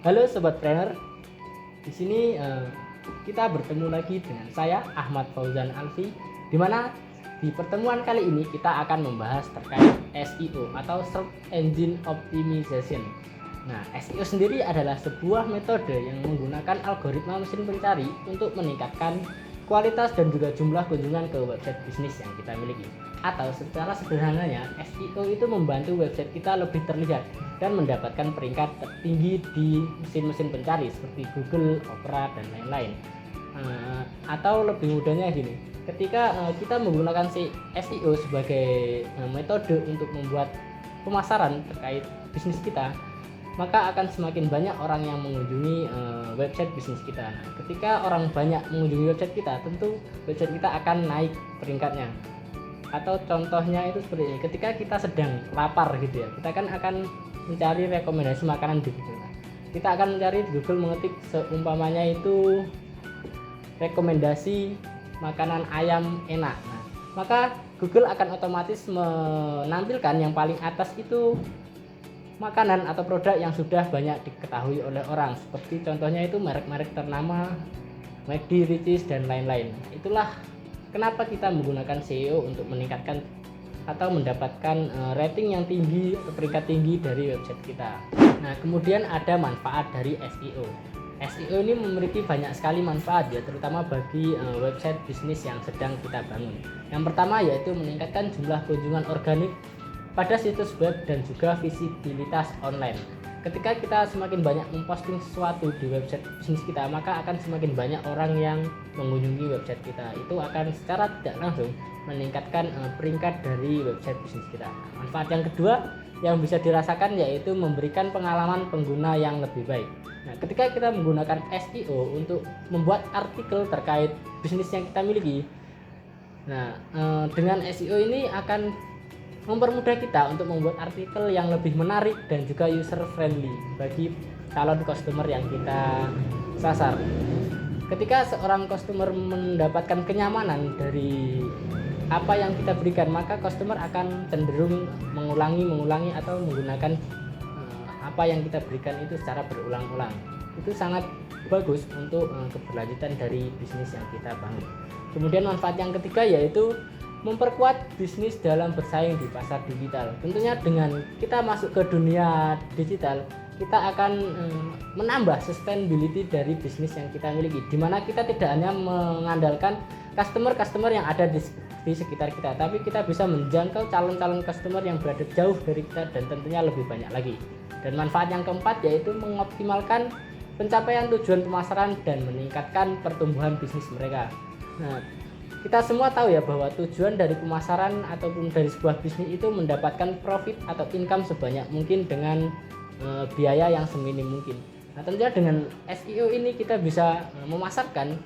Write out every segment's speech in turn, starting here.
Halo Sobat Trainer, di sini kita bertemu lagi dengan saya Ahmad Fauzan Alfi, di mana di pertemuan kali ini kita akan membahas terkait SEO atau Search Engine Optimization. Nah, SEO sendiri adalah sebuah metode yang menggunakan algoritma mesin pencari untuk meningkatkan kualitas dan juga jumlah kunjungan ke website bisnis yang kita miliki. Atau secara sederhananya, SEO itu membantu website kita lebih terlihat dan mendapatkan peringkat tertinggi di mesin-mesin pencari seperti Google, Opera, dan lain-lain. Atau lebih mudahnya gini, ketika kita menggunakan SEO sebagai metode untuk membuat pemasaran terkait bisnis kita, maka akan semakin banyak orang yang mengunjungi website bisnis kita. Nah, ketika orang banyak mengunjungi website kita, tentu website kita akan naik peringkatnya. Atau contohnya itu seperti ini, ketika kita sedang lapar gitu ya, kita kan akan mencari rekomendasi makanan di Google. Kita akan mencari di Google, mengetik seumpamanya itu rekomendasi makanan ayam enak. Nah, maka Google akan otomatis menampilkan yang paling atas itu makanan atau produk yang sudah banyak diketahui oleh orang, seperti contohnya itu merek-merek ternama McD, Richeese, dan lain-lain. Itulah kenapa kita menggunakan SEO untuk meningkatkan atau mendapatkan rating yang tinggi atau peringkat tinggi dari website kita. Nah, kemudian ada manfaat dari SEO. SEO ini memiliki banyak sekali manfaat ya, terutama bagi website bisnis yang sedang kita bangun. Yang pertama yaitu meningkatkan jumlah kunjungan organik pada situs web dan juga visibilitas online. Ketika kita semakin banyak memposting sesuatu di website bisnis kita, maka akan semakin banyak orang yang mengunjungi website kita. Itu akan secara tidak langsung meningkatkan peringkat dari website bisnis kita. Manfaat yang kedua yang bisa dirasakan yaitu memberikan pengalaman pengguna yang lebih baik. Nah, ketika kita menggunakan SEO untuk membuat artikel terkait bisnis yang kita miliki, nah dengan SEO ini akan mempermudah kita untuk membuat artikel yang lebih menarik dan juga user friendly bagi calon customer yang kita sasar. Ketika seorang customer mendapatkan kenyamanan dari apa yang kita berikan, maka customer akan cenderung mengulangi atau menggunakan apa yang kita berikan itu secara berulang-ulang. Itu sangat bagus untuk keberlanjutan dari bisnis yang kita bangun. Kemudian manfaat yang ketiga yaitu memperkuat bisnis dalam bersaing di pasar digital. Tentunya dengan kita masuk ke dunia digital, kita akan menambah sustainability dari bisnis yang kita miliki, di mana kita tidak hanya mengandalkan customer yang ada di sekitar kita, tapi kita bisa menjangkau calon-calon customer yang berada jauh dari kita dan tentunya lebih banyak lagi. Dan manfaat yang keempat yaitu mengoptimalkan pencapaian tujuan pemasaran dan meningkatkan pertumbuhan bisnis mereka. Nah, kita semua tahu ya bahwa tujuan dari pemasaran ataupun dari sebuah bisnis itu mendapatkan profit atau income sebanyak mungkin dengan biaya yang seminim mungkin. Nah, tentunya dengan SEO ini kita bisa memasarkan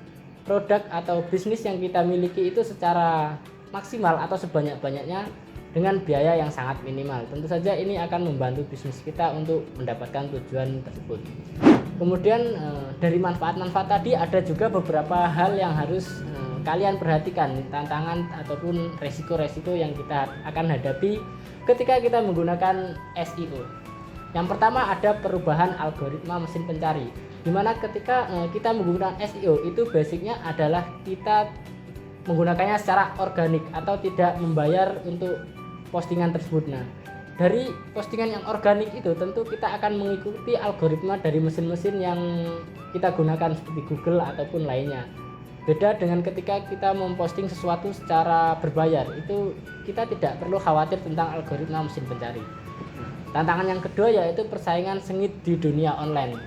produk atau bisnis yang kita miliki itu secara maksimal atau sebanyak-banyaknya dengan biaya yang sangat minimal. Tentu saja ini akan membantu bisnis kita untuk mendapatkan tujuan tersebut. Kemudian dari manfaat-manfaat tadi ada juga beberapa hal yang harus kalian perhatikan, tantangan ataupun resiko-resiko yang kita akan hadapi ketika kita menggunakan SEO. Yang pertama ada perubahan algoritma mesin pencari, dimana ketika kita menggunakan SEO itu basicnya adalah kita menggunakannya secara organik atau tidak membayar untuk postingan tersebut. Nah, dari postingan yang organik itu tentu kita akan mengikuti algoritma dari mesin-mesin yang kita gunakan seperti Google ataupun lainnya. Beda dengan ketika kita memposting sesuatu secara berbayar, itu kita tidak perlu khawatir tentang algoritma mesin pencari. Tantangan yang kedua yaitu persaingan sengit di dunia online.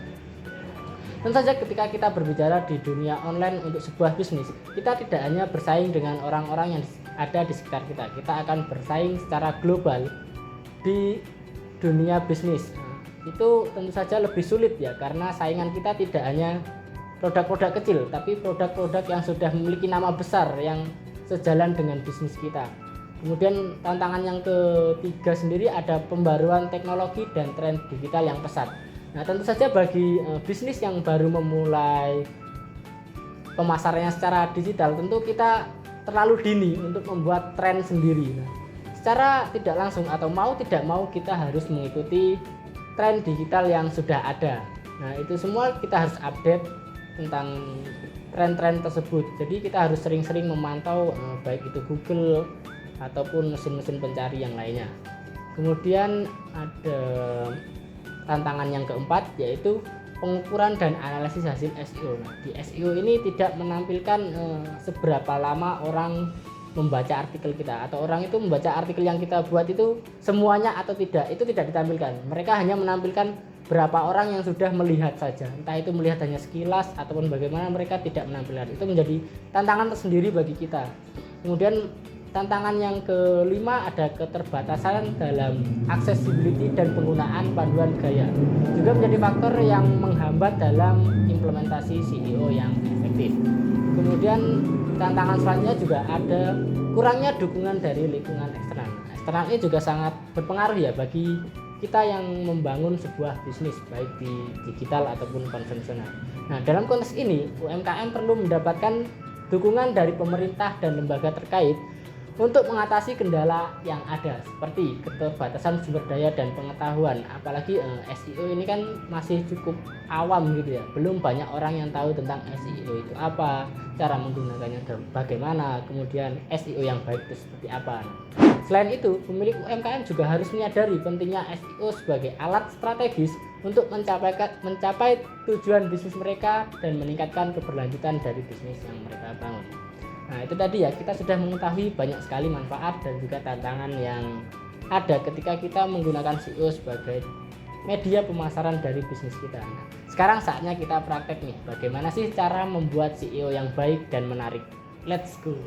Tentu saja ketika kita berbicara di dunia online untuk sebuah bisnis, kita tidak hanya bersaing dengan orang-orang yang ada di sekitar kita, kita akan bersaing secara global di dunia bisnis. Itu tentu saja lebih sulit ya, karena saingan kita tidak hanya produk-produk kecil, tapi produk-produk yang sudah memiliki nama besar yang sejalan dengan bisnis kita. Kemudian tantangan yang ketiga sendiri ada pembaruan teknologi dan tren digital yang pesat. Nah, tentu saja bagi bisnis yang baru memulai pemasarannya secara digital, tentu kita terlalu dini untuk membuat tren sendiri. Nah, secara tidak langsung atau mau tidak mau kita harus mengikuti tren digital yang sudah ada. Nah, itu semua kita harus update tentang tren-tren tersebut. Jadi kita harus sering-sering memantau baik itu Google ataupun mesin-mesin pencari yang lainnya. Kemudian ada tantangan yang keempat, yaitu pengukuran dan analisis hasil SEO. Nah, di SEO ini tidak menampilkan seberapa lama orang membaca artikel kita, atau orang itu membaca artikel yang kita buat itu semuanya atau tidak, itu tidak ditampilkan. Mereka hanya menampilkan berapa orang yang sudah melihat saja, entah itu melihat hanya sekilas ataupun bagaimana, mereka tidak menampilkan. Itu menjadi tantangan tersendiri bagi kita. Kemudian tantangan yang kelima, ada keterbatasan dalam accessibility dan penggunaan panduan gaya, juga menjadi faktor yang menghambat dalam implementasi SEO yang efektif. Kemudian tantangan selanjutnya juga ada kurangnya dukungan dari lingkungan eksternal. Eksternal ini juga sangat berpengaruh ya bagi kita yang membangun sebuah bisnis baik di digital ataupun konvensional. Nah, dalam konteks ini UMKM perlu mendapatkan dukungan dari pemerintah dan lembaga terkait untuk mengatasi kendala yang ada, seperti keterbatasan sumber daya dan pengetahuan. Apalagi SEO ini kan masih cukup awam gitu ya, belum banyak orang yang tahu tentang SEO itu apa, cara menggunakannya dan bagaimana, kemudian SEO yang baik itu seperti apa. Selain itu, pemilik UMKM juga harus menyadari pentingnya SEO sebagai alat strategis untuk mencapai tujuan bisnis mereka dan meningkatkan keberlanjutan dari bisnis yang mereka bangun. Nah, itu tadi ya, kita sudah mengetahui banyak sekali manfaat dan juga tantangan yang ada ketika kita menggunakan SEO sebagai media pemasaran dari bisnis kita. Nah, sekarang saatnya kita praktek nih, bagaimana sih cara membuat SEO yang baik dan menarik. Let's go.